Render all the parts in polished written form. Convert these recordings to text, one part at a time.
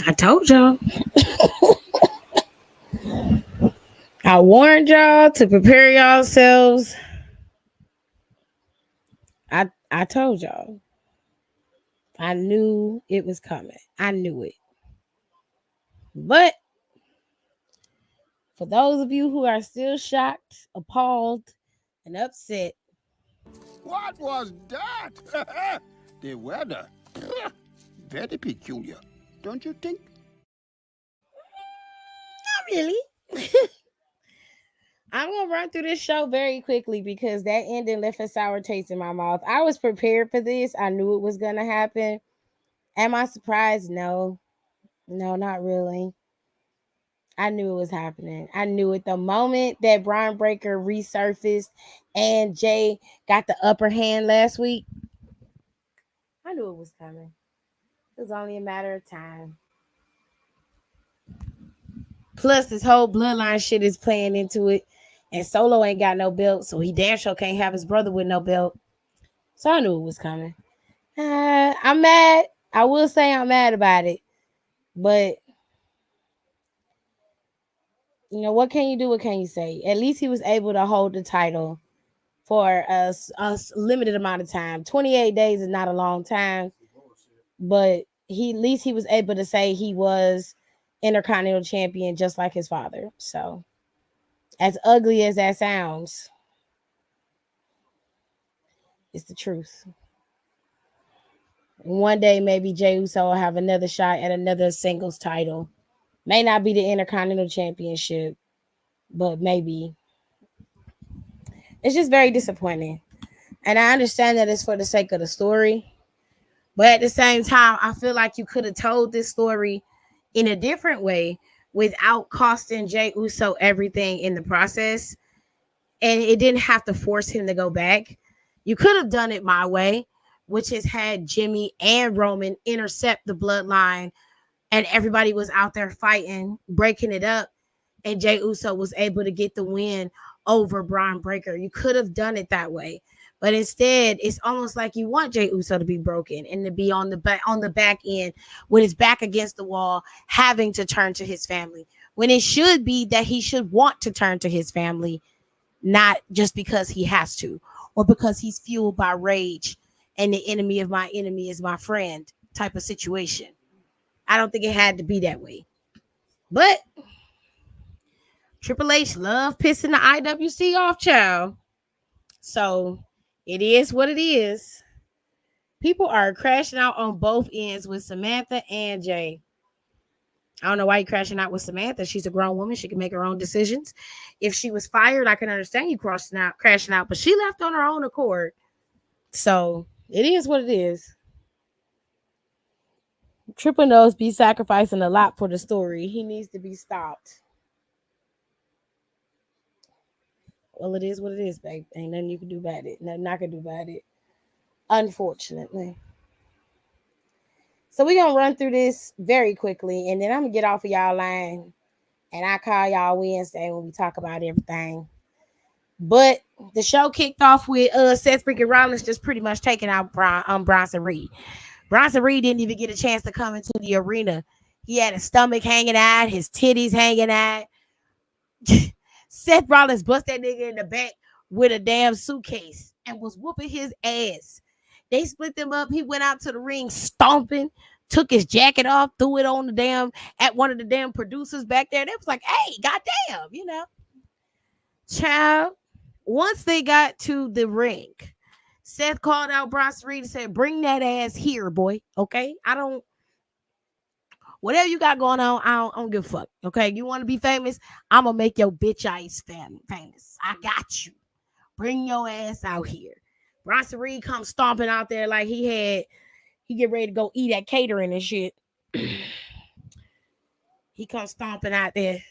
I told y'all. I warned y'all to prepare yourselves. I told y'all. I knew it was coming. I knew it. But for those of you who are still shocked, appalled, and upset, What was that? The weather. Very peculiar, don't you think? not really. I'm gonna run through this show very quickly because that ending left a sour taste in my mouth. I was prepared for this. I knew it was gonna happen. Am I surprised? No. No, not really. I knew it was happening. I knew it the moment that Brian Breaker resurfaced and Jay got the upper hand last week. I knew it was coming. It was only a matter of time. Plus, this whole bloodline shit is playing into it. And Solo ain't got no belt, so he damn sure can't have his brother with no belt. So I knew it was coming. I'm mad. I will say I'm mad about it. But, you know, what can you do? What can you say? At least he was able to hold the title for a limited amount of time. 28 days is not a long time. But at least he was able to say he was Intercontinental Champion just like his father. So, as ugly as that sounds, it's the truth. One day, maybe Jey Uso will have another shot at another singles title. May not be the Intercontinental Championship, but maybe. It's just very disappointing. And I understand that it's for the sake of the story. But at the same time, I feel like you could have told this story in a different way without costing Jey Uso everything in the process. And it didn't have to force him to go back. You could have done it my way, which has had Jimmy and Roman intercept the bloodline, and everybody was out there fighting, breaking it up, and Jey Uso was able to get the win over Braun Breaker. You could have done it that way. But instead, it's almost like you want Jey Uso to be broken and to be on the back end with his back against the wall, having to turn to his family. When it should be that he should want to turn to his family, not just because he has to or because he's fueled by rage and the enemy of my enemy is my friend type of situation. I don't think it had to be that way. But Triple H love pissing the IWC off, child. So it is what it is. People are crashing out on both ends with Samantha and Jay. I don't know why you're crashing out with Samantha. She's a grown woman. She can make her own decisions. If she was fired, I can understand you crashing out, but she left on her own accord. So it is what it is. Triple knows be sacrificing a lot for the story. He needs to be stopped. Well, it is what it is, babe. Ain't nothing you can do about it. Nothing I can do about it. Unfortunately. So we're going to run through this very quickly, and then I'm going to get off of y'all line, and I call y'all Wednesday when we talk about everything. But the show kicked off with Seth freaking Rollins just pretty much taking out Bronson Reed. Bronson Reed didn't even get a chance to come into the arena. He had his stomach hanging out, his titties hanging out. Seth Rollins bust that nigga in the back with a damn suitcase and was whooping his ass. They split them up. He went out to the ring stomping, took his jacket off, threw it on at one of the damn producers back there. They was like, hey, goddamn, Child, once they got to the ring, Seth called out Bronson Reed and said, bring that ass here, boy. Okay? Whatever you got going on, I don't give a fuck. Okay? You want to be famous? I'm going to make your bitch ass famous. I got you. Bring your ass out here. Bronson Reed comes stomping out there like he get ready to go eat at catering and shit. He comes stomping out there.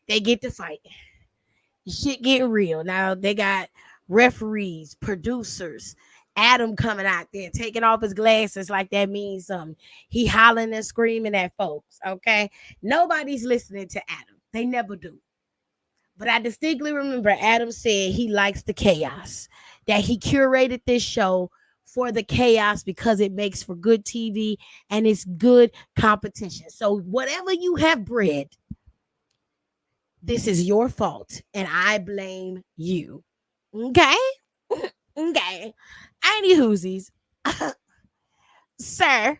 They get to fight. Shit get real. Now they got referees, producers, Adam coming out there, taking off his glasses like that means something. He hollering and screaming at folks, okay? Nobody's listening to Adam. They never do. But I distinctly remember Adam said he likes the chaos, that he curated this show for the chaos because it makes for good TV and it's good competition. So whatever you have bred, this is your fault and I blame you. Okay? Okay. Any whoosies. Sir,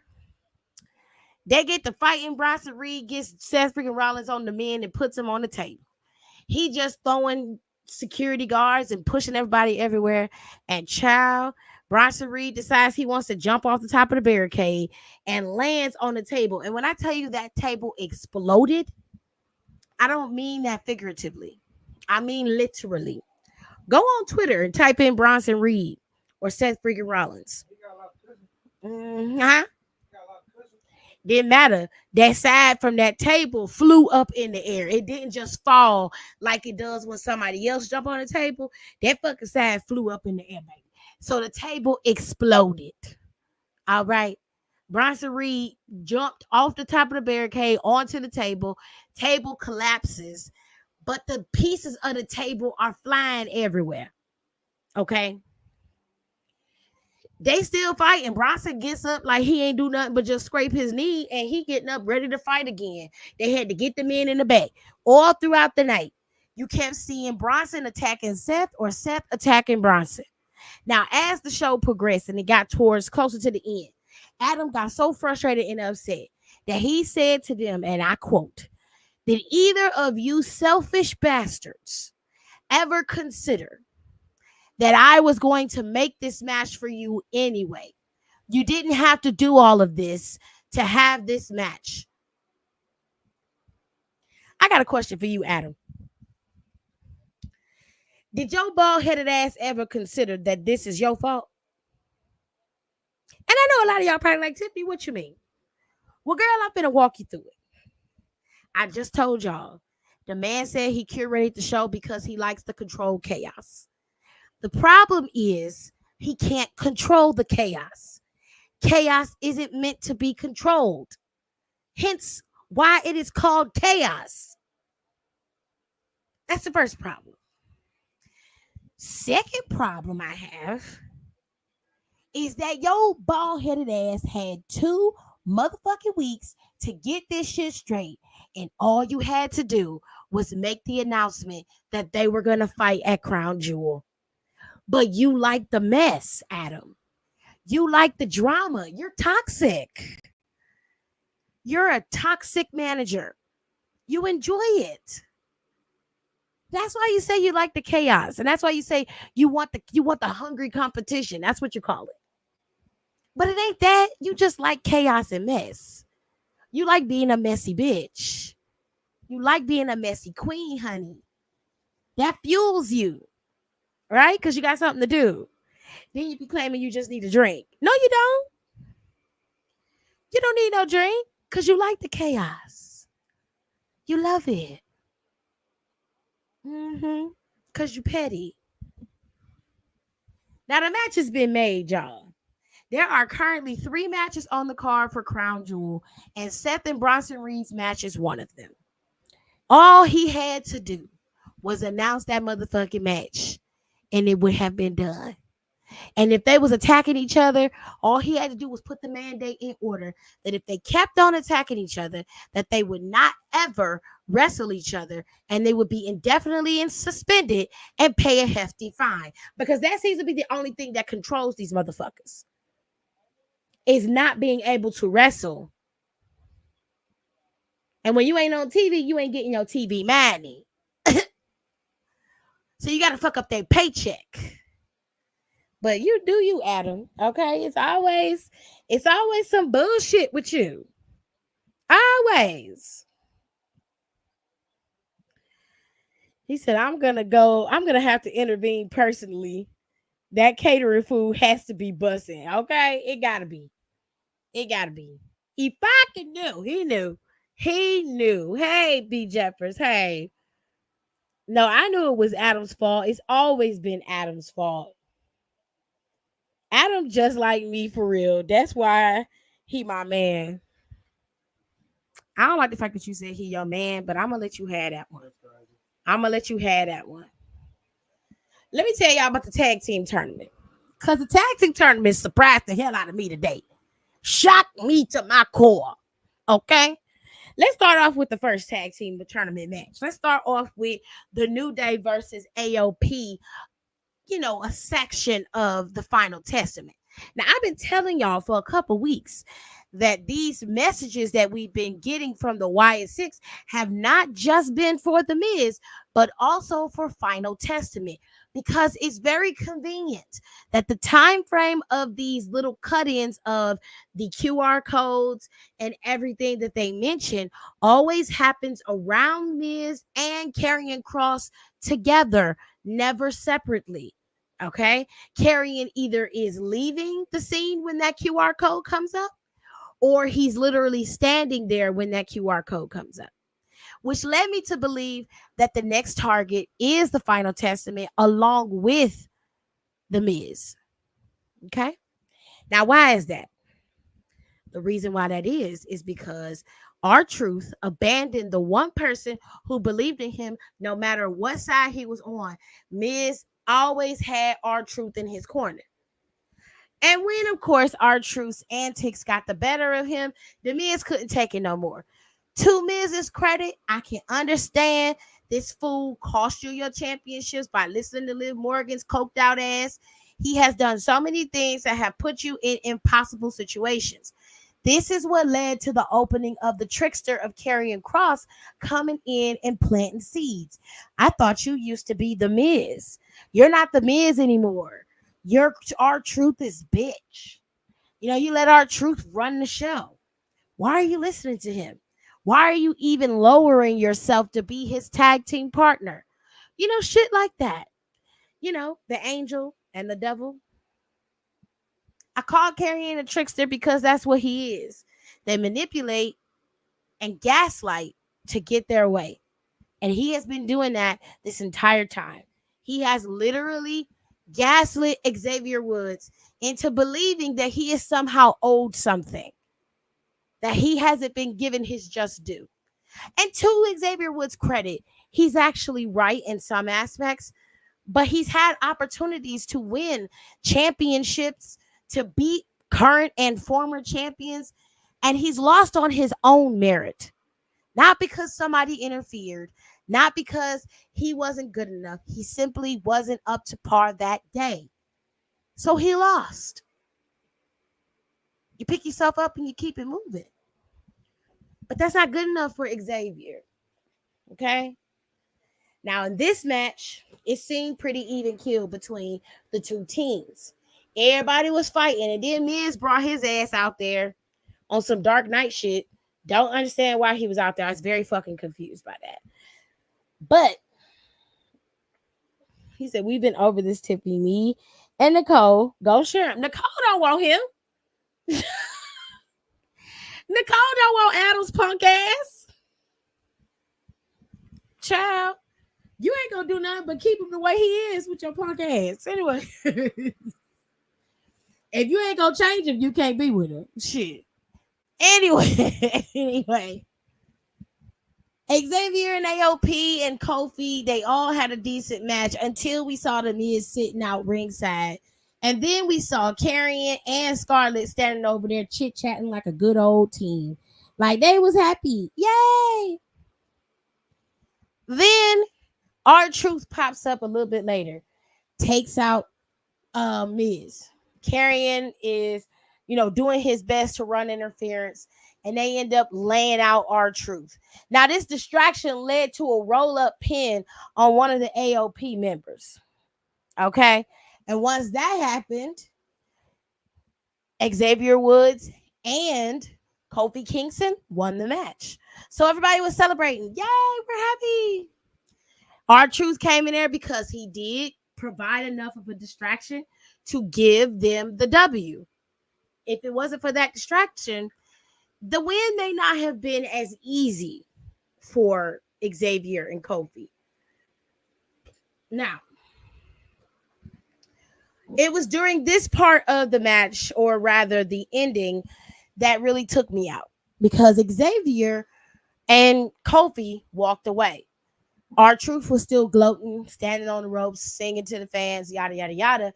they get to fighting. Bronson Reed gets Seth freaking Rollins on the men and puts him on the table. He just throwing security guards and pushing everybody everywhere. And child, Bronson Reed decides he wants to jump off the top of the barricade and lands on the table. And when I tell you that table exploded, I don't mean that figuratively. I mean literally. Go on Twitter and type in Bronson Reed or Seth freaking Rollins. Huh? Didn't matter. That side from that table flew up in the air. It didn't just fall like it does when somebody else jump on the table. That fucking side flew up in the air, baby. So the table exploded. All right. Bronson Reed jumped off the top of the barricade onto the table. Table collapses, but the pieces of the table are flying everywhere. Okay. They still fighting. Bronson gets up like he ain't do nothing but just scrape his knee, and he getting up ready to fight again. They had to get the men in the back all throughout the night. You kept seeing Bronson attacking Seth or Seth attacking Bronson. Now, as the show progressed and it got towards closer to the end, Adam got so frustrated and upset that he said to them, and I quote, "Did either of you selfish bastards ever consider that I was going to make this match for you anyway? You didn't have to do all of this to have this match." I got a question for you, Adam. Did your bald-headed ass ever consider that this is your fault? And I know a lot of y'all probably like, Tiffany, what you mean? Well, girl, I'm finna walk you through it. I just told y'all. The man said he curated the show because he likes to control chaos. The problem is he can't control the chaos. Chaos isn't meant to be controlled. Hence, why it is called chaos. That's the first problem. Second problem I have is that your bald-headed ass had 2 motherfucking weeks to get this shit straight, and all you had to do was make the announcement that they were gonna fight at Crown Jewel. But you like the mess, Adam. You like the drama. You're toxic. You're a toxic manager. You enjoy it. That's why you say you like the chaos, and that's why you say you want the hungry competition. That's what you call it. But it ain't that. You just like chaos and mess. You like being a messy bitch. You like being a messy queen, honey. That fuels you, right? Because you got something to do. Then you be claiming you just need a drink. No, you don't. You don't need no drink because you like the chaos. You love it. Because you petty. Now, the match has been made, y'all. There are currently 3 matches on the card for Crown Jewel, and Seth and Bronson Reed's match is one of them. All he had to do was announce that motherfucking match, and it would have been done. And if they was attacking each other, all he had to do was put the mandate in order that if they kept on attacking each other, that they would not ever wrestle each other, and they would be indefinitely suspended and pay a hefty fine. Because that seems to be the only thing that controls these motherfuckers, is not being able to wrestle. And when you ain't on TV, you ain't getting your TV money. So you got to fuck up their paycheck. But you do you, Adam. Okay? It's always some bullshit with you. Always. He said, I'm going to have to intervene personally. That catering food has to be busting. Okay? It got to be. It got to be. He fucking knew. He knew. He knew. Hey, B. Jeffers. Hey. No, I knew it was Adam's fault. It's always been Adam's fault. Adam just like me for real. That's why he my man. I don't like the fact that you said he your man, but I'm gonna let you have that one. I'm gonna let you have that one. Let me tell y'all about the tag team tournament. Because the tag team tournament surprised the hell out of me today. Shocked me to my core. Okay? Let's start off with the first tag team tournament match. Let's start off with the New Day versus AOP, a section of the Final Testament. Now, I've been telling y'all for a couple weeks that these messages that we've been getting from the YS6 have not just been for The Miz, but also for Final Testament, because it's very convenient that the time frame of these little cut-ins of the QR codes and everything that they mention always happens around Miz and Karrion Kross together, never separately. Okay. Karrion either is leaving the scene when that QR code comes up, or he's literally standing there when that QR code comes up, which led me to believe that the next target is the Final Testament along with The Miz. Okay. Now, why is that? The reason why that is because R-Truth abandoned the one person who believed in him no matter what side he was on. Miz always had R-Truth in his corner. And when, of course, R-Truth's antics got the better of him, the Miz couldn't take it no more. To Miz's credit, I can understand this fool cost you your championships by listening to Liv Morgan's coked out ass. He has done so many things that have put you in impossible situations. This is what led to the opening of the trickster of Karrion Kross coming in and planting seeds. I thought you used to be the Miz. You're not the Miz anymore. Your R-Truth is bitch. You let R-Truth run the show. Why are you listening to him? Why are you even lowering yourself to be his tag team partner? Shit like that. The angel and the devil. I call Karrion a trickster because that's what he is. They manipulate and gaslight to get their way. And he has been doing that this entire time. He has literally gaslit Xavier Woods into believing that he is somehow owed something, that he hasn't been given his just due. And to Xavier Woods' credit, he's actually right in some aspects, but he's had opportunities to win championships, to beat current and former champions, and he's lost on his own merit. Not because somebody interfered, not because he wasn't good enough. He simply wasn't up to par that day. So he lost. You pick yourself up and you keep it moving. But that's not good enough for Xavier. Okay? Now, in this match, it seemed pretty even kill between the two teams. Everybody was fighting, and then Miz brought his ass out there on some Dark Knight shit. Don't understand why he was out there. I was very fucking confused by that. But he said, we've been over this, Tiffany. Me and Nicole. Go share him. Nicole don't want him. Nicole don't want Adam's punk ass. Child, you ain't gonna do nothing but keep him the way he is with your punk ass. Anyway. If you ain't gonna change him, you can't be with him. Shit. Anyway. Xavier and AOP and Kofi, they all had a decent match until we saw the Miz sitting out ringside. And then we saw Karrion and Scarlett standing over there chit-chatting like a good old team. Like they was happy. Yay! Then R-Truth pops up a little bit later. Takes out Miz. Karrion is, doing his best to run interference, and they end up laying out R-Truth. Now, this distraction led to a roll-up pin on one of the AOP members. Okay? And once that happened, Xavier Woods and Kofi Kingston won the match. So everybody was celebrating. Yay, we're happy. R-Truth came in there because he did provide enough of a distraction to give them the W. If it wasn't for that distraction, the win may not have been as easy for Xavier and Kofi. Now, it was during this part of the match, or rather the ending, that really took me out, because Xavier and Kofi walked away. R-Truth was still gloating, standing on the ropes, singing to the fans, yada, yada, yada.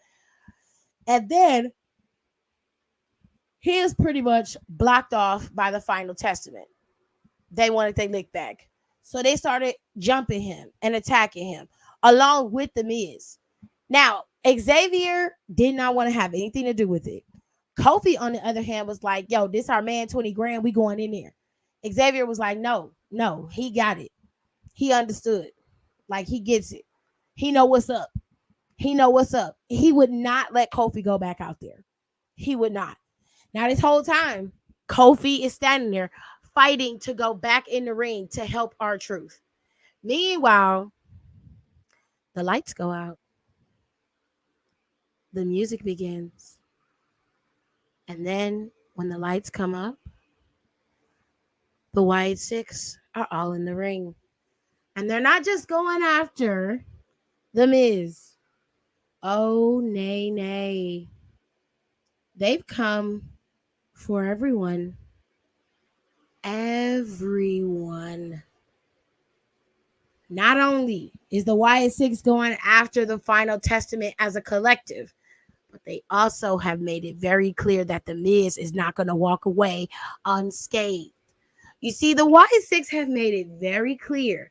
And then he is pretty much blocked off by the Final Testament. They wanted their lick back. So they started jumping him and attacking him along with the Miz. Now, Xavier did not want to have anything to do with it. Kofi, on the other hand, was like, yo, this our man, 20 grand, we going in there. Xavier was like, no, no, he got it. He understood. Like, he gets it. He know what's up. He know what's up. He would not let Kofi go back out there. He would not. Now, this whole time, Kofi is standing there fighting to go back in the ring to help R-Truth. Meanwhile, the lights go out. The music begins. And then when the lights come up, the White Six are all in the ring. And they're not just going after The Miz. Oh, nay, nay. They've come for everyone. Everyone. Not only is the Wyatt Six going after the Final Testament as a collective, but they also have made it very clear that The Miz is not going to walk away unscathed. You see, the Wyatt Six have made it very clear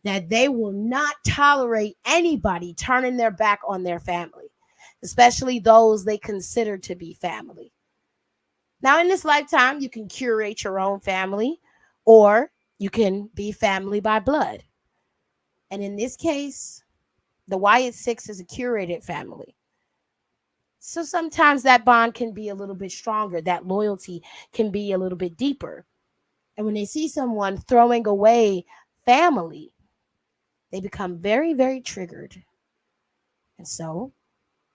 that they will not tolerate anybody turning their back on their family, especially those they consider to be family. Now, in this lifetime, you can curate your own family or you can be family by blood. And in this case, the Wyatt Six is a curated family. So sometimes that bond can be a little bit stronger. That loyalty can be a little bit deeper. And when they see someone throwing away family, they become very, very triggered. And so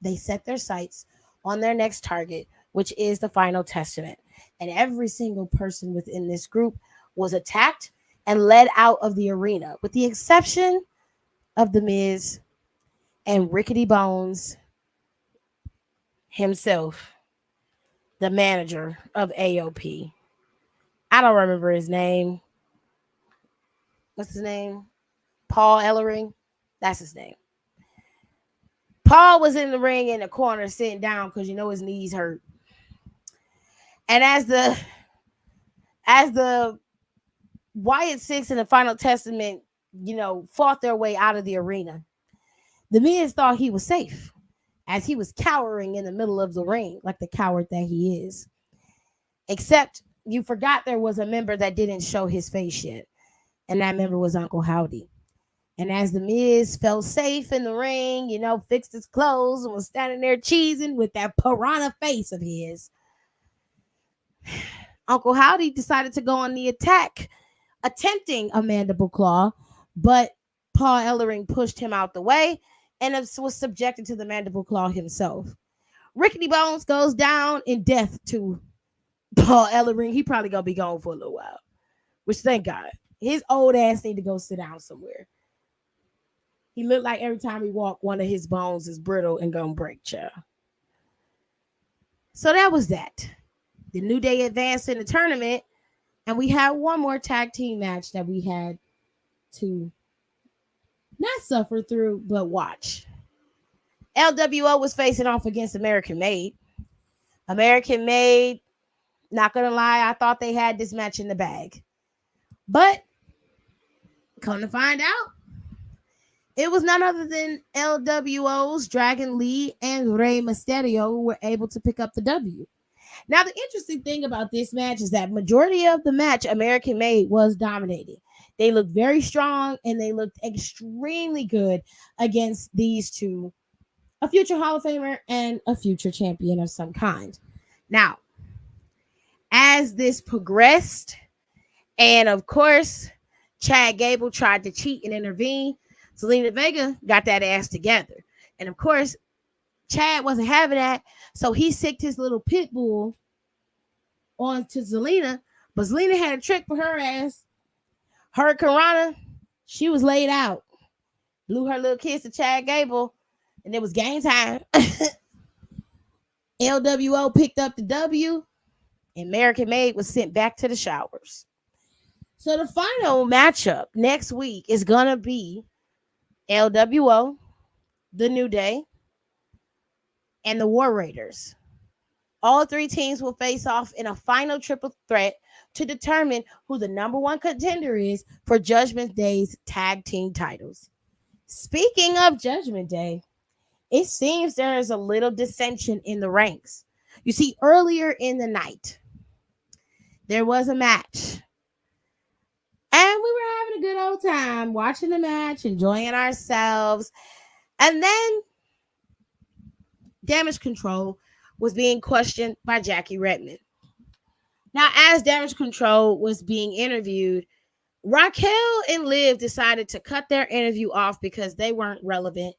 they set their sights on their next target, which is the Final Testament. And every single person within this group was attacked and led out of the arena, with the exception of The Miz and Rickety Bones himself, the manager of AOP. I don't remember his name. What's his name? Paul Ellering. That's his name. Paul was in the ring in the corner sitting down because you know his knees hurt. And as the Wyatt Six and the Final Testament, fought their way out of the arena, the Miz thought he was safe as he was cowering in the middle of the ring like the coward that he is. Except you forgot there was a member that didn't show his face yet, and that member was Uncle Howdy. And as the Miz felt safe in the ring, fixed his clothes and was standing there cheesing with that piranha face of his, Uncle Howdy decided to go on the attack, attempting a mandible claw, but Paul Ellering pushed him out the way and was subjected to the mandible claw himself. Rickety Bones goes down in death to Paul Ellering. He probably gonna be gone for a little while, which thank God. His old ass need to go sit down somewhere. He looked like every time he walked, one of his bones is brittle and gonna break, child. So that was that. The New Day advanced in the tournament, and we had one more tag team match that we had to not suffer through, but watch. LWO was facing off against American Made. American Made, not gonna lie, I thought they had this match in the bag. But come to find out, it was none other than LWO's Dragon Lee and Rey Mysterio who were able to pick up the W. Now, the interesting thing about this match is that majority of the match, American Made was dominating. They looked very strong and they looked extremely good against these two, a future Hall of Famer and a future champion of some kind. Now, as this progressed, and of course, Chad Gable tried to cheat and intervene, Zelina Vega got that ass together. And of course, Chad wasn't having that, so he sicked his little pit bull onto Zelina, but Zelina had a trick for her ass. Her Karana, she was laid out. Blew her little kiss to Chad Gable, and it was game time. LWO picked up the W, and American Made was sent back to the showers. So the final matchup next week is going to be LWO, The New Day, and the War Raiders. All three teams will face off in a final triple threat to determine who the number one contender is for Judgment Day's tag team titles. Speaking of Judgment Day, it seems there is a little dissension in the ranks. You see, earlier in the night, there was a match. And we were having a good old time watching the match, enjoying ourselves. And then Damage Control was being questioned by Jackie Redmond. Now, as Damage Control was being interviewed, Raquel and Liv decided to cut their interview off because they weren't relevant.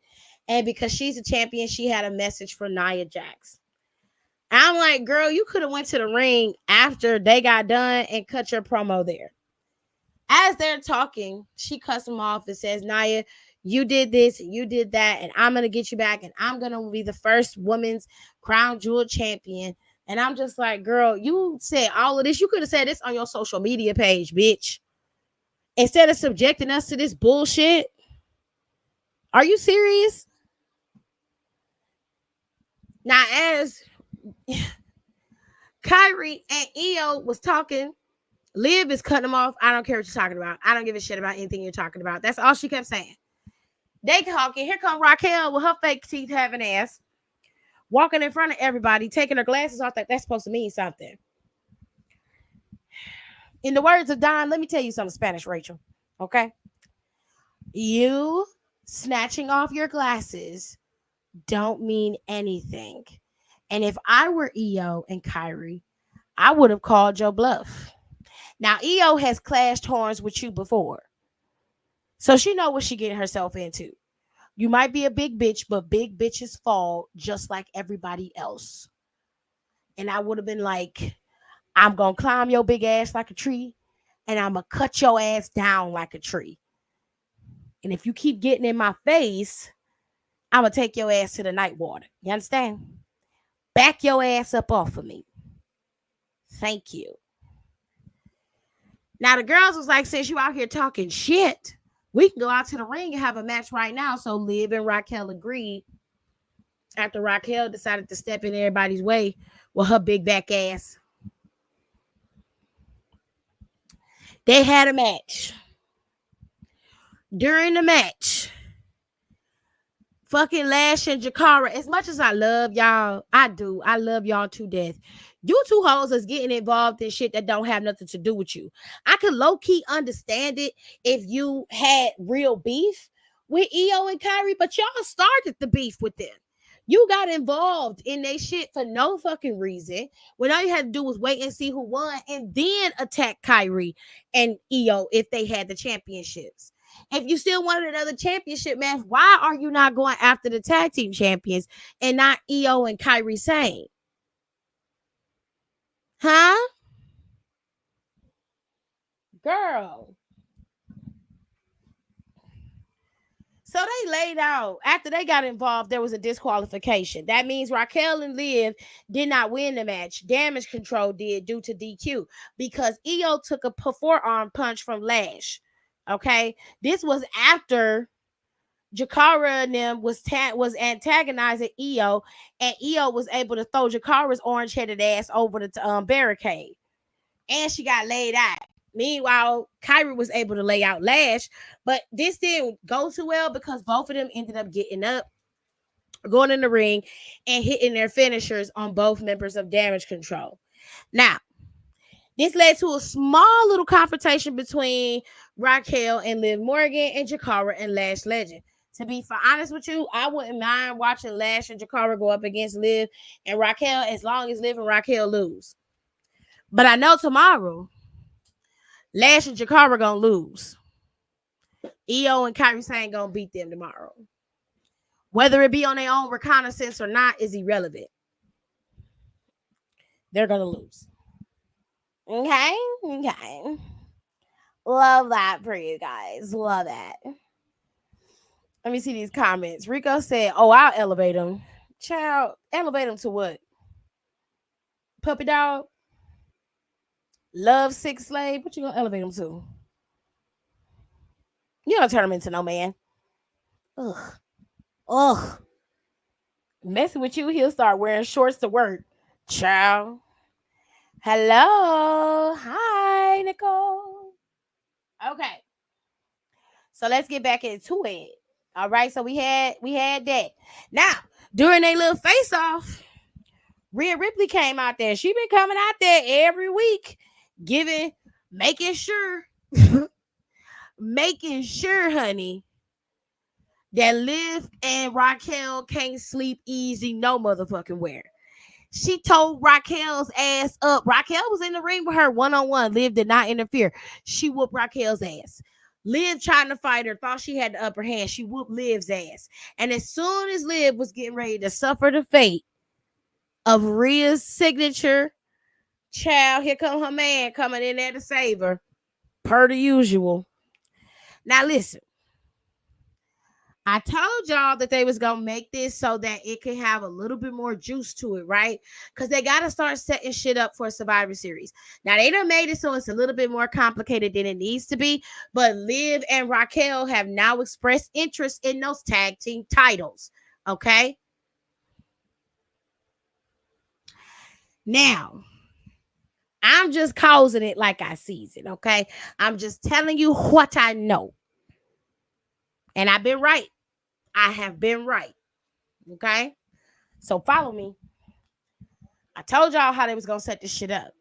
And because she's a champion, she had a message for Nia Jax. I'm like, girl, you could have went to the ring after they got done and cut your promo there. As they're talking, she cuts them off and says, Nia, you did this and you did that, and I'm going to get you back, and I'm going to be the first women's crown jewel champion. And I'm just like, girl, you said all of this. You could have said this on your social media page, bitch. Instead of subjecting us to this bullshit. Are you serious? Now, as Kyrie and Io was talking, Liv is cutting them off. I don't care what you're talking about. I don't give a shit about anything you're talking about. That's all she kept saying. They talking. Here come Raquel with her fake teeth having ass, walking in front of everybody, taking her glasses off. That's supposed to mean something. In the words of Don, let me tell you something Spanish, Rachel. Okay? You snatching off your glasses don't mean anything. And if I were Io and Kyrie, I would have called your bluff. Now, Io has clashed horns with you before. So she know what she getting herself into. You might be a big bitch, but big bitches fall just like everybody else. And I would have been like, I'm going to climb your big ass like a tree, and I'm going to cut your ass down like a tree. And if you keep getting in my face, I'm going to take your ass to the night water. You understand? Back your ass up off of me. Thank you. Now, the girls was like, since you out here talking shit, we can go out to the ring and have a match right now. So Liv and Raquel agreed after Raquel decided to step in everybody's way with her big back ass. They had a match. During the match, fucking Lash and Jakara, as much as I love y'all, I do. I love y'all to death. You two hoes is getting involved in shit that don't have nothing to do with you. I could low-key understand it if you had real beef with Io and Kyrie, but y'all started the beef with them. You got involved in they shit for no fucking reason when all you had to do was wait and see who won and then attack Kyrie and Io if they had the championships. If you still wanted another championship match, why are you not going after the tag team champions and not Io and Kyrie Sane? Huh? Girl. So they laid out, after they got involved, there was a disqualification. That means Raquel and Liv did not win the match. Damage Control did due to DQ because Io took a forearm punch from Lash. Okay? This was after Jakara and them was antagonizing Io, and Io was able to throw Jakara's orange-headed ass over the barricade. And she got laid out. Meanwhile, Kyrie was able to lay out Lash, but this didn't go too well because both of them ended up getting up, going in the ring, and hitting their finishers on both members of Damage Control. Now, this led to a small little confrontation between Raquel and Liv Morgan and Jakara and Lash Legend. To be honest with you, I wouldn't mind watching Lash and Jakara go up against Liv and Raquel as long as Liv and Raquel lose. But I know tomorrow, Lash and Jakara gonna lose. Io and Kyrie Sane gonna beat them tomorrow. Whether it be on their own reconnaissance or not is irrelevant. They're gonna lose. Okay? Okay. Love that for you guys. Love that. Let me see these comments. Rico said, oh, I'll elevate him. Child, elevate him to what? Puppy dog? Love sick slave? What you gonna elevate him to? You don't turn him into no man. Ugh. Ugh. Messing with you, he'll start wearing shorts to work. Ciao. Hello. Hi, Nicole. Okay. So let's get back into it. All right. So we had that. Now, during a little face off, Rhea Ripley came out there. She been coming out there every week, giving, making sure, making sure, honey, that Liv and Raquel can't sleep easy no motherfucking where. She told Raquel's ass up. Raquel was in the ring with her one on one. Liv did not interfere. She whooped Raquel's ass. Liv trying to fight her, thought she had the upper hand. She whooped Liv's ass. And as soon as Liv was getting ready to suffer the fate of Rhea's signature, child, here come her man coming in there to save her, per the usual. Now listen, I told y'all that they was gonna make this so that it could have a little bit more juice to it, right? Because they gotta start setting shit up for Survivor Series. Now they done made it so it's a little bit more complicated than it needs to be. But Liv and Raquel have now expressed interest in those tag team titles. Okay. Now I'm just causing it like I sees it. Okay. I'm just telling you what I know. And I've been right. I have been right. Okay. So follow me. I told y'all how they was gonna set this shit up.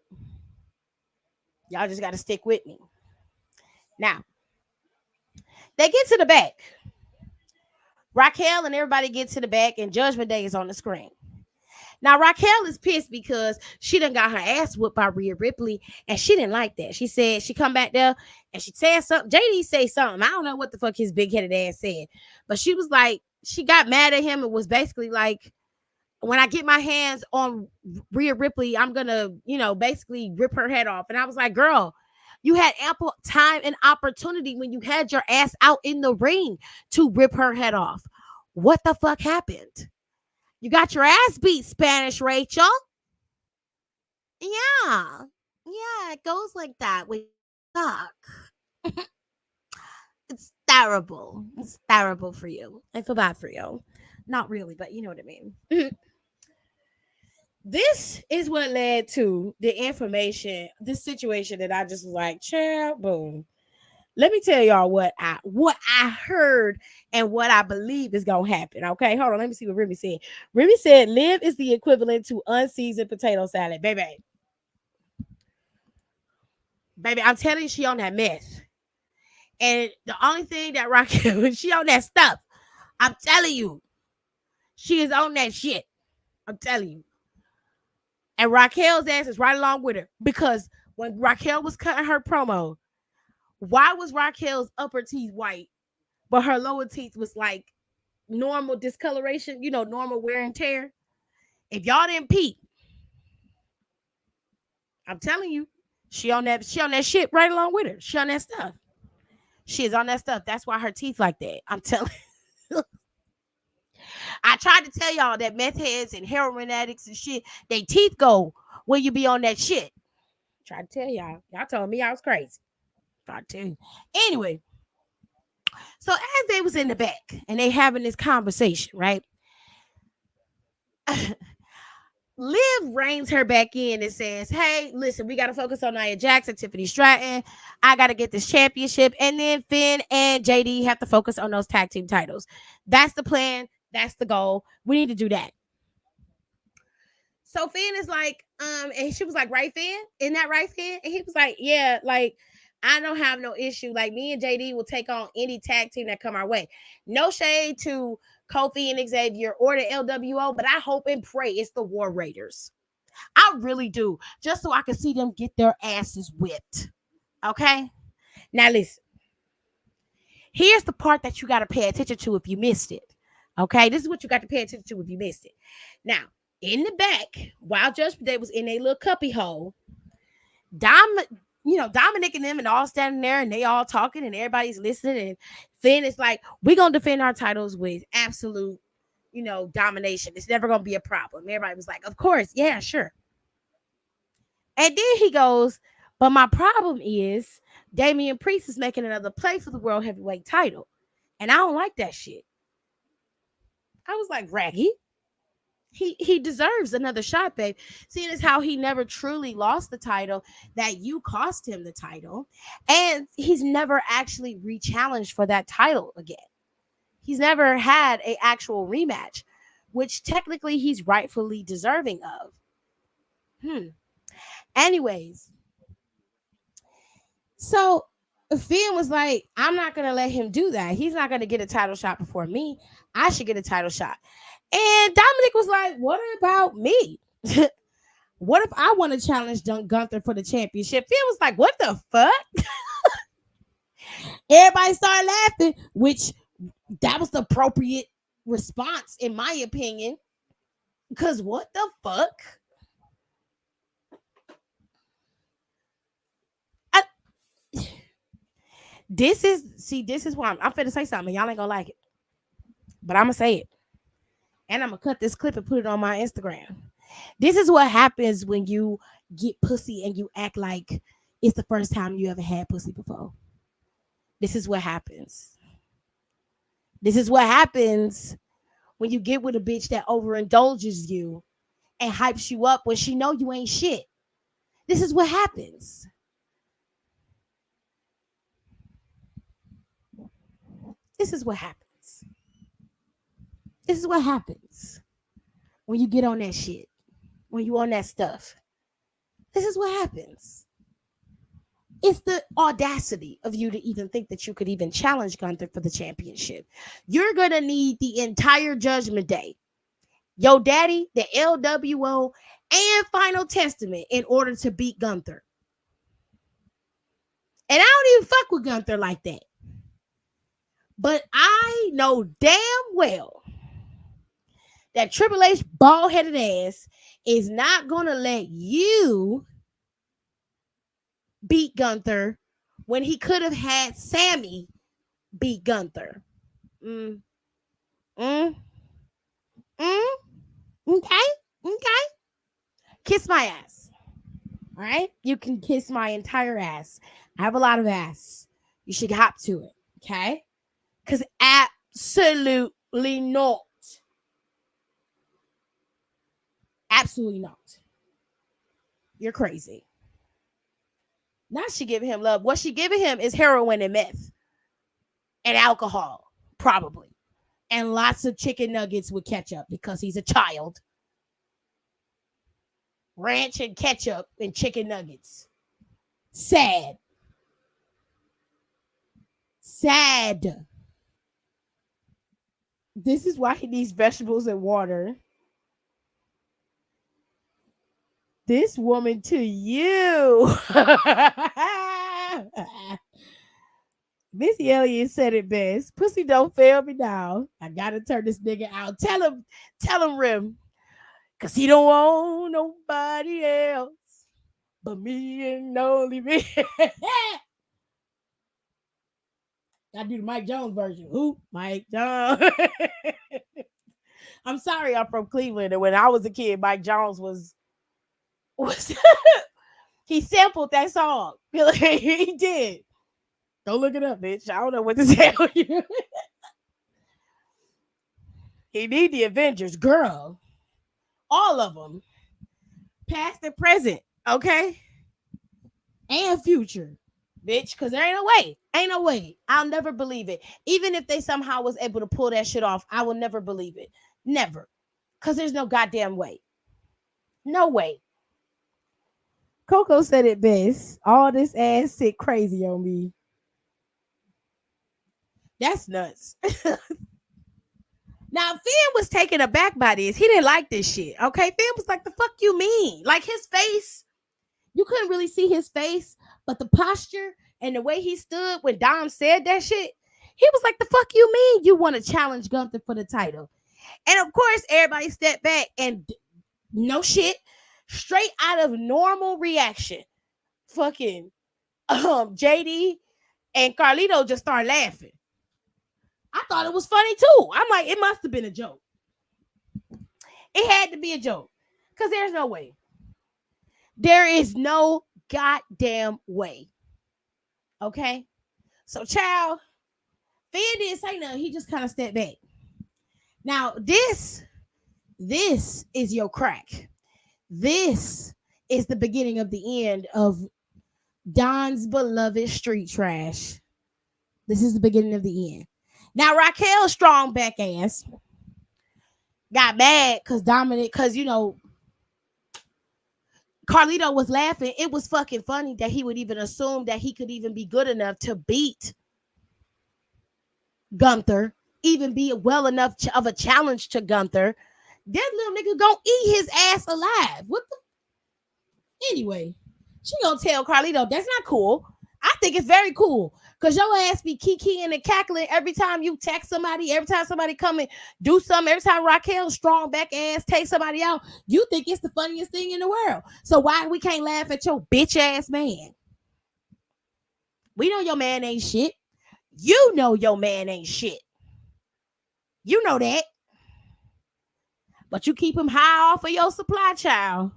Y'all just gotta stick with me. Now, they get to the back. Raquel and everybody get to the back, and Judgment Day is on the screen. Now, Raquel is pissed because she done got her ass whooped by Rhea Ripley, and she didn't like that. She said she come back there and she said something. JD say something. I don't know what the fuck his big headed ass said, but she was like, she got mad at him and was basically like, when I get my hands on Rhea Ripley, I'm gonna, basically rip her head off. And I was like, girl, you had ample time and opportunity when you had your ass out in the ring to rip her head off. What the fuck happened? You got your ass beat, Spanish Rachel. Yeah. Yeah, it goes like that when you suck. It's terrible. It's terrible for you. I feel bad for you. Not really, but you know what I mean. This is what led to the information, this situation that I just was like, child, boom. Let me tell y'all what I heard and what I believe is gonna happen. Okay, hold on. Let me see what Remy said. Remy said, "Liv is the equivalent to unseasoned potato salad, baby. Baby, I'm telling you, she on that mess. And the only thing that Raquel, she on that stuff. I'm telling you, she is on that shit. I'm telling you. And Raquel's ass is right along with her because when Raquel was cutting her promo, why was Raquel's upper teeth white, but her lower teeth was like normal discoloration, normal wear and tear? If y'all didn't peep, I'm telling you, she on that shit right along with her. She on that stuff. She is on that stuff. That's why her teeth like that. I'm telling you. I tried to tell y'all that meth heads and heroin addicts and shit, they teeth go when you be on that shit. Tried to tell y'all. Y'all told me I was crazy. Tried to tell you. Anyway, so as they was in the back and they having this conversation, right? Liv reins her back in and says, hey, listen, we got to focus on Nia Jackson, Tiffany Stratton. I got to get this championship. And then Finn and JD have to focus on those tag team titles. That's the plan. That's the goal. We need to do that. So Finn is like, and she was like, right, Finn? Isn't that right, Finn? And he was like, yeah, like, I don't have no issue. Like, me and JD will take on any tag team that come our way. No shade to Kofi and Xavier or the LWO, but I hope and pray it's the War Raiders. I really do. Just so I can see them get their asses whipped. Okay? Now listen. Here's the part that you got to pay attention to if you missed it. Okay? This is what you got to pay attention to if you missed it. Now, in the back, while Judgment Day was in a little cuppy hole, Dominic and them and all standing there and they all talking and everybody's listening. And Finn is like, we're going to defend our titles with absolute, domination. It's never going to be a problem. Everybody was like, of course. Yeah, sure. And then he goes, but my problem is Damian Priest is making another play for the World Heavyweight title. And I don't like that shit. I was like, Raggy, He deserves another shot, babe. Seeing as how he never truly lost the title, that you cost him the title, and he's never actually re-challenged for that title again. He's never had a actual rematch, which technically he's rightfully deserving of. Anyways, so Finn was like, I'm not gonna let him do that. He's not gonna get a title shot before me. I should get a title shot. And Dominic was like, what about me? What if I want to challenge Gunther for the championship? Finn was like, what the fuck? Everybody started laughing, which that was the appropriate response, in my opinion. Because what the fuck? I, this is why I'm finna say something. Y'all ain't gonna like it. But I'm gonna say it. And I'm gonna cut this clip and put it on my Instagram. This is what happens when you get pussy and you act like it's the first time you ever had pussy before. This is what happens. This is what happens when you get with a bitch that overindulges you and hypes you up when she know you ain't shit. This is what happens. This is what happens. This is what happens when you get on that shit. When you on that stuff. This is what happens. It's the audacity of you to even think that you could even challenge Gunther for the championship. You're going to need the entire Judgment Day, Yo Daddy, the LWO, and Final Testament in order to beat Gunther. And I don't even fuck with Gunther like that. But I know damn well that Triple H bald-headed ass is not going to let you beat Gunther when he could have had Sammy beat Gunther. Mm, mm, mm. Okay. Okay. Kiss my ass. All right. You can kiss my entire ass. I have a lot of ass. You should hop to it. Okay. Because absolutely not. Absolutely not. You're crazy. Not she giving him love. What she giving him is heroin and meth and alcohol, probably. And lots of chicken nuggets with ketchup because he's a child. Ranch and ketchup and chicken nuggets. Sad. Sad. This is why he needs vegetables and water. This woman to you. Missy Elliott said it best. Pussy don't fail me now. I gotta turn this nigga out. Tell him, Rim. Cause he don't want nobody else but me and only me. I do the Mike Jones version. Who? Mike Jones. I'm sorry I'm from Cleveland. And when I was a kid, Mike Jones was he sampled that song. He did. Don't look it up, bitch. I don't know what to tell you. He need the Avengers, girl. All of them. Past and present. Okay? And future. Bitch, because there ain't no way. Ain't no way. I'll never believe it. Even if they somehow was able to pull that shit off, I will never believe it. Never. Because there's no goddamn way. No way. Coco said it best. All this ass sit crazy on me. That's nuts. Now, Finn was taken aback by this. He didn't like this shit. Okay. Finn was like, the fuck you mean? Like his face, you couldn't really see his face, but the posture and the way he stood when Dom said that shit, he was like, the fuck you mean you want to challenge Gunther for the title? And of course, everybody stepped back and no shit, straight out of normal reaction. Fucking JD and Carlito just started laughing. I thought it was funny too. I'm like, it must have been a joke. It had to be a joke. Because there's no way. There is no goddamn way. Okay? So, child, Finn didn't say nothing. He just kind of stepped back. Now, this This is your crack. This is the beginning of the end of Don's beloved street trash. This is the beginning of the end. Now Raquel's strong back ass got mad because Dominic, because Carlito was laughing. It was fucking funny that he would even assume that he could even be good enough to beat Gunther, even be well enough of a challenge to Gunther. That little nigga gonna eat his ass alive. What the? Anyway, she gonna tell Carlito that's not cool. I think it's very cool because your ass be kikiing and cackling every time you text somebody, every time somebody come and do something, every time Raquel's strong back ass take somebody out, you think it's the funniest thing in the world. So why we can't laugh at your bitch ass man? We know your man ain't shit. You know your man ain't shit. You know that. But you keep him high off of your supply, child.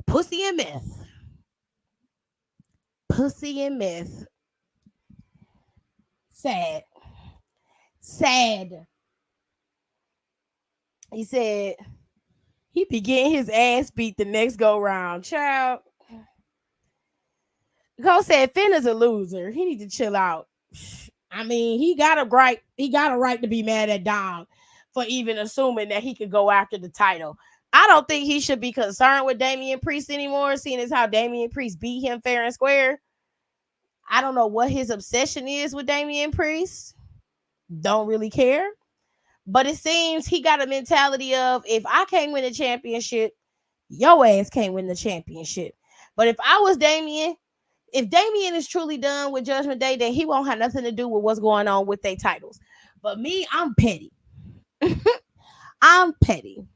Pussy and meth. Pussy and meth. Sad. Sad. He said he be getting his ass beat the next go round. Child. Cole said Finn is a loser. He need to chill out. I mean, he got a right to be mad at Dom for even assuming that he could go after the title. I don't think he should be concerned with Damian Priest anymore, seeing as how Damian Priest beat him fair and square. I don't know what his obsession is with Damian Priest. Don't really care. But it seems he got a mentality of, if I can't win the championship, your ass can't win the championship. But if I was Damian, if Damian is truly done with Judgment Day, then he won't have nothing to do with what's going on with their titles. But me, I'm petty. I'm petty.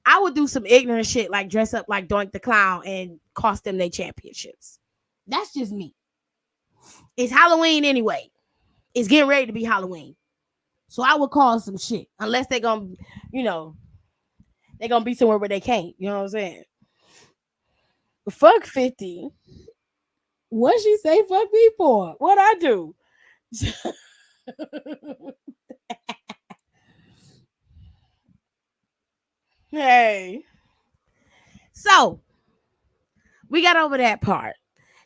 I would do some ignorant shit like dress up like Doink the Clown and cost them their championships. That's just me. It's Halloween anyway. It's getting ready to be Halloween. So I would cause some shit. Unless they're gonna, they're gonna be somewhere where they can't. You know what I'm saying? Fuck 50. What she say fuck me for? What I do? Hey. So we got over that part.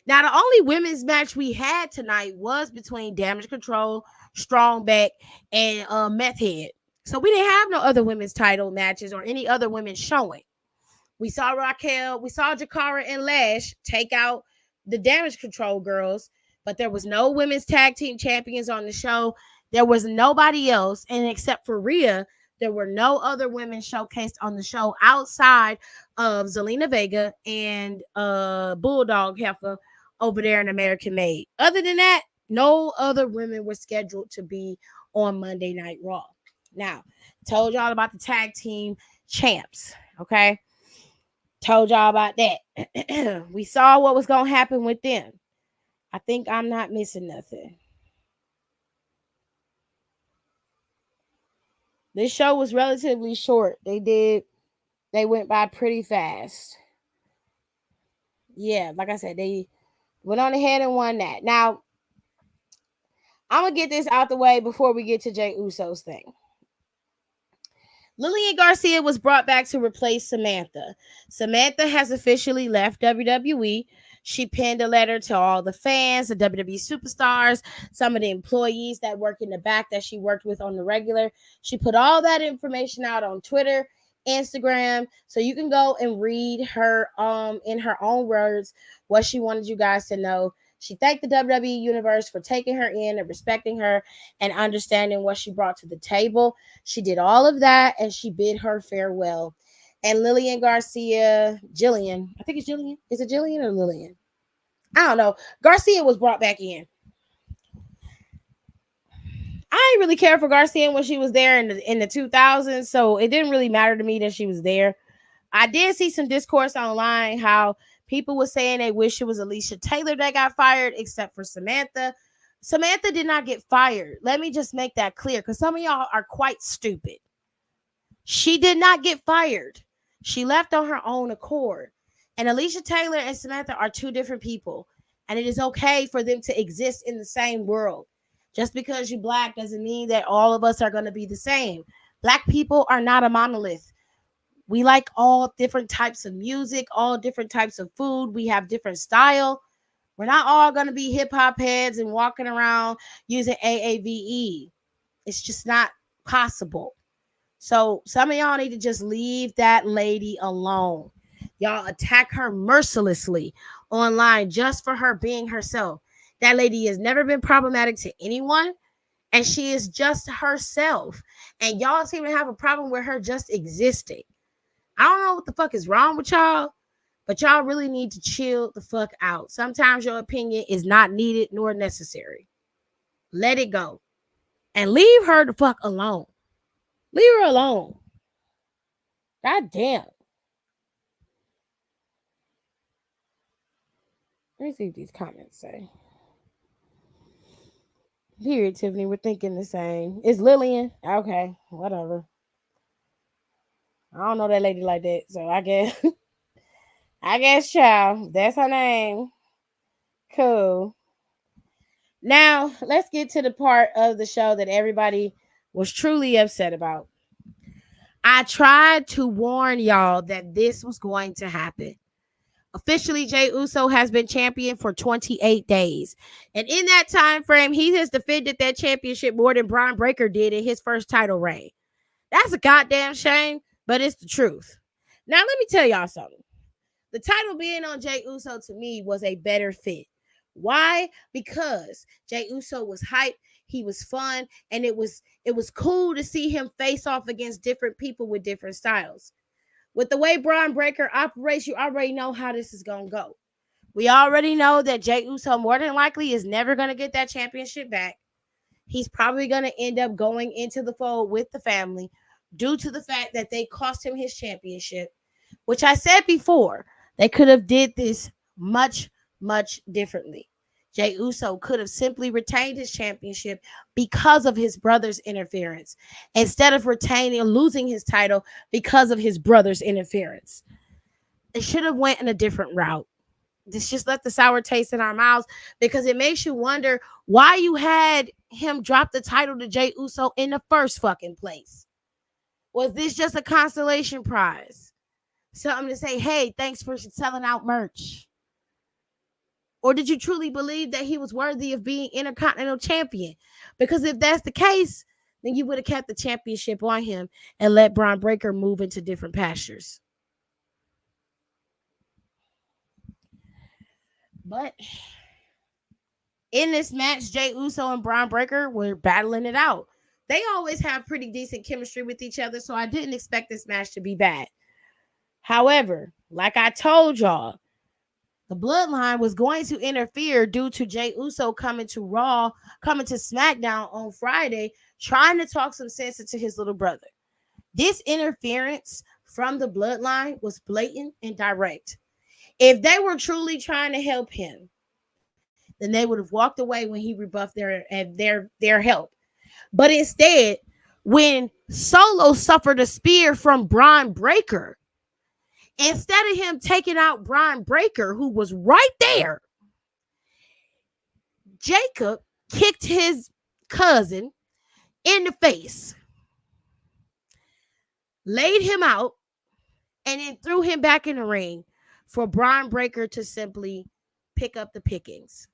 Now, the only women's match we had tonight was between Damage Control, Strongback, and Meth Head. So we didn't have no other women's title matches or any other women showing. We saw Raquel, we saw Jakara and Lash take out the Damage Control girls, but there was no women's tag team champions on the show. There was nobody else, and except for Rhea, there were no other women showcased on the show outside of Zelina Vega and Bulldog Heifer over there in American Made. Other than that, no other women were scheduled to be on Monday Night Raw. Now, told y'all about the tag team champs, okay? Told y'all about that. We saw what was going to happen with them. I think I'm not missing nothing. This show was relatively short. They went by pretty fast. Yeah, like I said, they went on ahead and won that. Now, I'm going to get this out the way before we get to Jey Uso's thing. Lillian Garcia was brought back to replace Samantha. Samantha has officially left WWE. She penned a letter to all the fans, the WWE superstars, some of the employees that work in the back that she worked with on the regular. She put all that information out on Twitter, Instagram, so you can go and read her in her own words what she wanted you guys to know. She thanked the WWE Universe for taking her in and respecting her and understanding what she brought to the table. She did all of that and she bid her farewell. And Lillian Garcia, Jillian, I think it's Jillian. Is it Jillian or Lillian? I don't know. Garcia was brought back in. I didn't really care for Garcia when she was there in the 2000s, so it didn't really matter to me that she was there. I did see some discourse online how people were saying they wish it was Alicia Taylor that got fired, except for Samantha. Samantha did not get fired. Let me just make that clear, because some of y'all are quite stupid. She did not get fired. She left on her own accord. And Alicia Taylor and Samantha are two different people. And it is okay for them to exist in the same world. Just because you're black doesn't mean that all of us are going to be the same. Black people are not a monolith. We like all different types of music, all different types of food. We have different style. We're not all going to be hip hop heads and walking around using AAVE. It's just not possible. So some of y'all need to just leave that lady alone. Y'all attack her mercilessly online just for her being herself. That lady has never been problematic to anyone, and she is just herself. And y'all seem to have a problem with her just existing. I don't know what the fuck is wrong with y'all, but y'all really need to chill the fuck out. Sometimes your opinion is not needed nor necessary. Let it go and leave her the fuck alone. Leave her alone. God damn. Let me see what these comments say. Period, Tiffany. We're thinking the same. It's Lillian. Okay, whatever. I don't know that lady like that, so I guess I guess child. That's her name. Cool. Now let's get to the part of the show that everybody was truly upset about. I tried to warn y'all that this was going to happen. Officially, Jey Uso has been champion for 28 days. And in that time frame, he has defended that championship more than Braun Breaker did in his first title reign. That's a goddamn shame, but it's the truth. Now, let me tell y'all something. The title being on Jey Uso to me was a better fit. Why? Because Jey Uso was hype, he was fun, and it was cool to see him face off against different people with different styles. With the way Braun Breaker operates, you already know how this is going to go. We already know that Jey Uso more than likely is never going to get that championship back. He's probably going to end up going into the fold with the family due to the fact that they cost him his championship, which I said before, they could have did this much, much differently. Jey Uso could have simply retained his championship because of his brother's interference instead of retaining or losing his title because of his brother's interference. They should have went in a different route. This just left the sour taste in our mouths because it makes you wonder why you had him drop the title to Jey Uso in the first fucking place. Was this just a consolation prize? Something to say, hey, thanks for selling out merch? Or did you truly believe that he was worthy of being Intercontinental Champion? Because if that's the case, then you would have kept the championship on him and let Braun Breaker move into different pastures. But in this match, Jey Uso and Braun Breaker were battling it out. They always have pretty decent chemistry with each other, so I didn't expect this match to be bad. However, like I told y'all, the bloodline was going to interfere due to Jey Uso coming to Raw, coming to SmackDown on Friday, trying to talk some sense into his little brother. This interference from the bloodline was blatant and direct. If they were truly trying to help him, then they would have walked away when he rebuffed their help. But instead, when Solo suffered a spear from Braun Breaker, instead of him taking out Braun Breaker, who was right there, Jacob kicked his cousin in the face, laid him out, and then threw him back in the ring for Braun Breaker to simply pick up the pickings.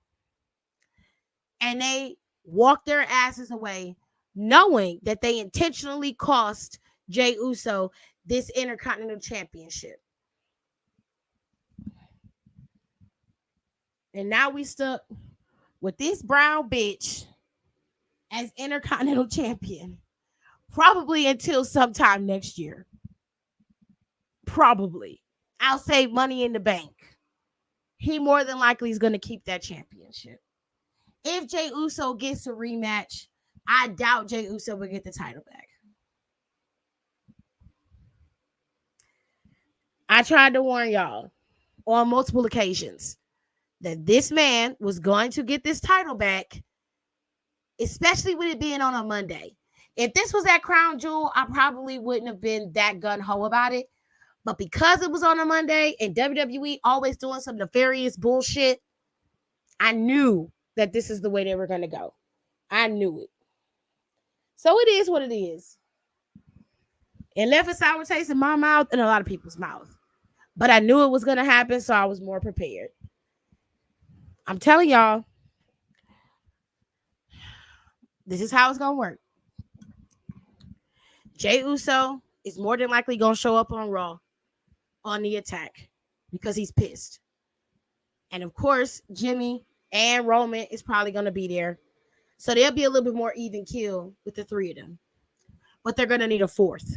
And they walked their asses away, knowing that they intentionally cost Jey Uso this Intercontinental Championship. And now we stuck with this brown bitch as Intercontinental Champion, probably until sometime next year. Probably. I'll say Money in the Bank. He more than likely is going to keep that championship. If Jey Uso gets a rematch, I doubt Jey Uso will get the title back. I tried to warn y'all on multiple occasions that this man was going to get this title back, especially with it being on a Monday. If this was at Crown Jewel, I probably wouldn't have been that gung-ho about it. But because it was on a Monday and WWE always doing some nefarious bullshit, I knew that this is the way they were going to go. I knew it. So it is what it is. It left a sour taste in my mouth and a lot of people's mouth. But I knew it was going to happen, so I was more prepared. I'm telling y'all, this is how it's going to work. Jey Uso is more than likely going to show up on Raw on the attack because he's pissed. And of course, Jimmy and Roman is probably going to be there. So there'll be a little bit more even kill with the three of them. But they're going to need a fourth.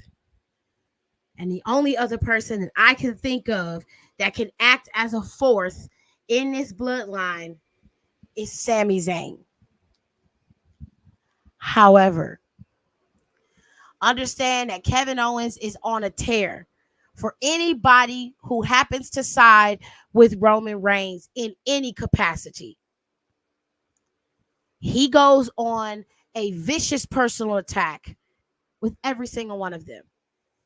And the only other person that I can think of that can act as a fourth in this bloodline is Sami Zayn. However, understand that Kevin Owens is on a tear. For anybody who happens to side with Roman Reigns in any capacity, he goes on a vicious personal attack with every single one of them.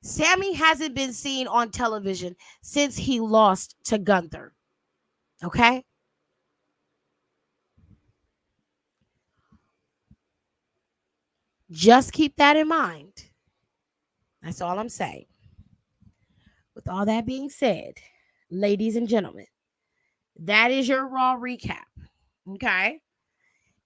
Sammy hasn't been seen on television since he lost to Gunther. Okay? Just keep that in mind. That's all I'm saying. With all that being said, ladies and gentlemen, that is your Raw recap. Okay?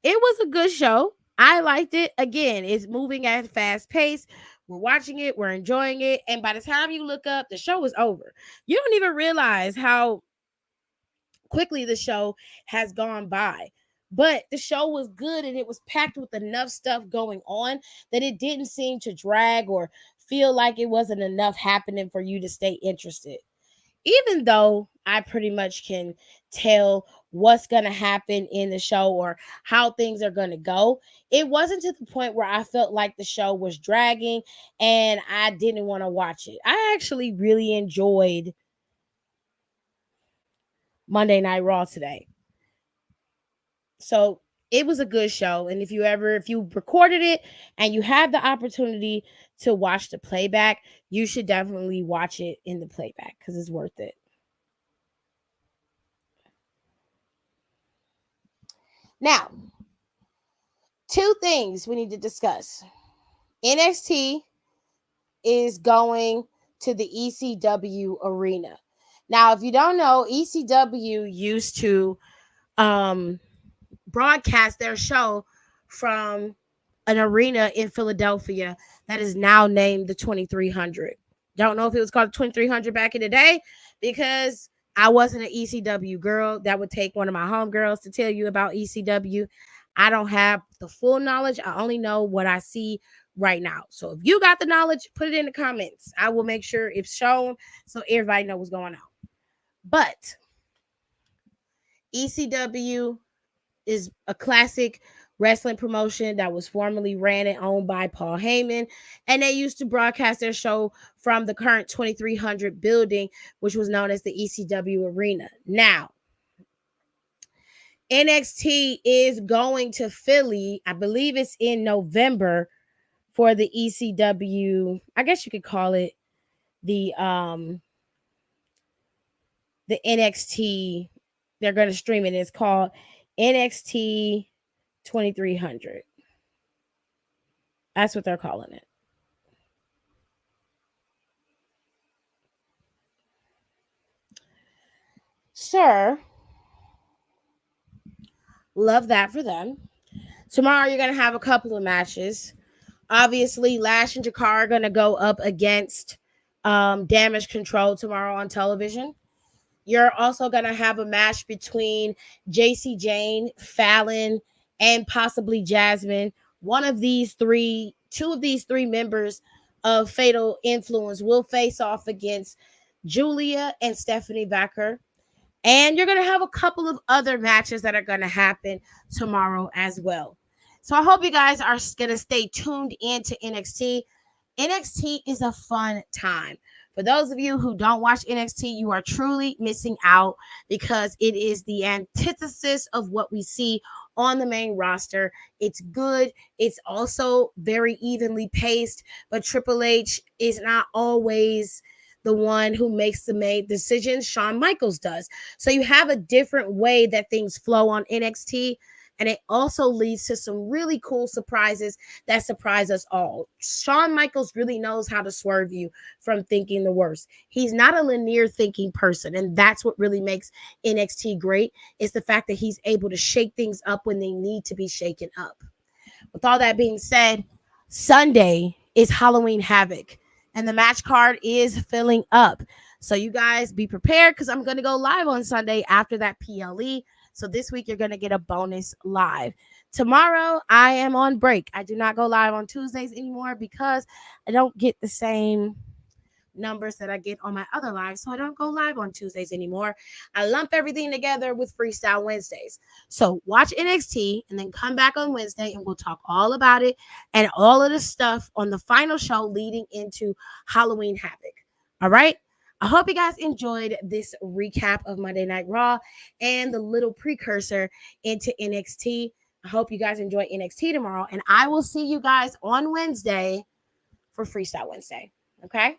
It was a good show. I liked it. Again, it's moving at a fast pace. We're watching it, we're enjoying it. And by the time you look up, the show is over. You don't even realize how quickly the show has gone by. But the show was good and it was packed with enough stuff going on that it didn't seem to drag or feel like it wasn't enough happening for you to stay interested. Even though I pretty much can tell what's going to happen in the show or how things are going to go, it wasn't to the point where I felt like the show was dragging and I didn't want to watch it. I actually really enjoyed Monday Night Raw today. So it was a good show. And if you recorded it and you have the opportunity to watch the playback, you should definitely watch it in the playback because it's worth it. Now, two things we need to discuss. NXT is going to the ECW arena. Now, if you don't know, ECW used to broadcast their show from an arena in Philadelphia that is now named the 2300. Don't know if it was called 2300 back in the day because I wasn't an ECW girl. That would take one of my homegirls to tell you about ECW. I don't have the full knowledge. I only know what I see right now. So if you got the knowledge, put it in the comments. I will make sure it's shown so everybody knows what's going on. But ECW is a classic wrestling promotion that was formerly ran and owned by Paul Heyman, and they used to broadcast their show from the current 2300 building, which was known as the ECW Arena. Now, NXT is going to Philly. I believe it's in November for the ECW. I guess you could call it the NXT. They're going to stream it. It's called NXT 2300. That's what they're calling it. Sir, love that for them. Tomorrow you're going to have a couple of matches. Obviously, Lash and Jakar are going to go up against Damage Control tomorrow on television. You're also going to have a match between JC Jane, Fallon, and possibly Jasmine. Two of these three members of Fatal Influence will face off against Julia and Stephanie Becker. And you're going to have a couple of other matches that are going to happen tomorrow as well. So I hope you guys are going to stay tuned into NXT. NXT is a fun time. For those of you who don't watch NXT, you are truly missing out because it is the antithesis of what we see on the main roster. It's good. It's also very evenly paced, but Triple H is not always the one who makes the main decisions. Shawn Michaels does. So you have a different way that things flow on NXT And it also leads to some really cool surprises that surprise us all. Shawn Michaels really knows how to swerve you from thinking the worst. He's not a linear thinking person, and that's what really makes NXT great, is the fact that he's able to shake things up when they need to be shaken up. With all that being said, Sunday is Halloween Havoc, and the match card is filling up. So you guys be prepared, because I'm going to go live on Sunday after that PLE. So this week you're going to get a bonus live. Tomorrow I am on break. I do not go live on Tuesdays anymore because I don't get the same numbers that I get on my other lives, so I don't go live on Tuesdays anymore. I lump everything together with Freestyle Wednesdays. So watch NXT and then come back on Wednesday and we'll talk all about it and all of the stuff on the final show leading into Halloween Havoc. All right? I hope you guys enjoyed this recap of Monday Night Raw and the little precursor into NXT. I hope you guys enjoy NXT tomorrow, and I will see you guys on Wednesday for Freestyle Wednesday. Okay?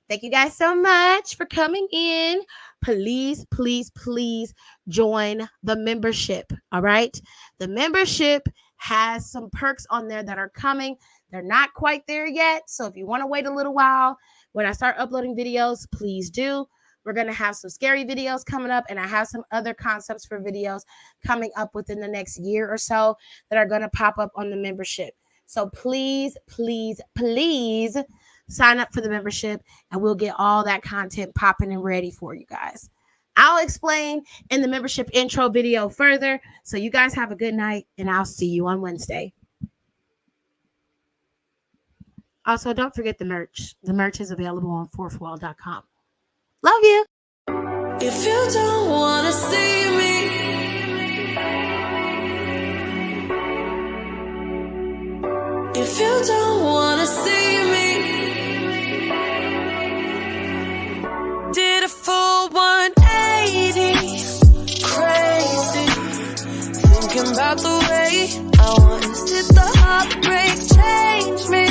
Thank you guys so much for coming in. Please, please, please join the membership. All right. The membership has some perks on there that are coming. They're not quite there yet. So if you want to wait a little while, when I start uploading videos, please do. We're going to have some scary videos coming up, and I have some other concepts for videos coming up within the next year or so that are going to pop up on the membership. So please, please, please sign up for the membership, and we'll get all that content popping and ready for you guys. I'll explain in the membership intro video further. So you guys have a good night, and I'll see you on Wednesday. Also, don't forget the merch. The merch is available on fourthwall.com. Love you. If you don't want to see me, if you don't want to see me, did a full 180, crazy, thinking about the way I was. Did the heartbreak change me,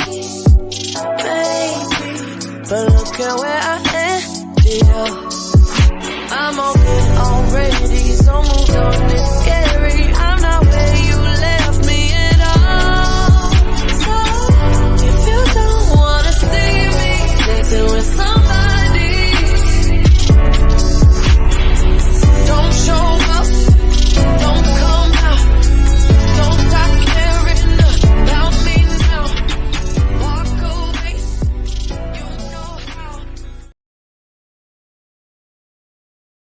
baby? But look at where I ended up. I'm okay already.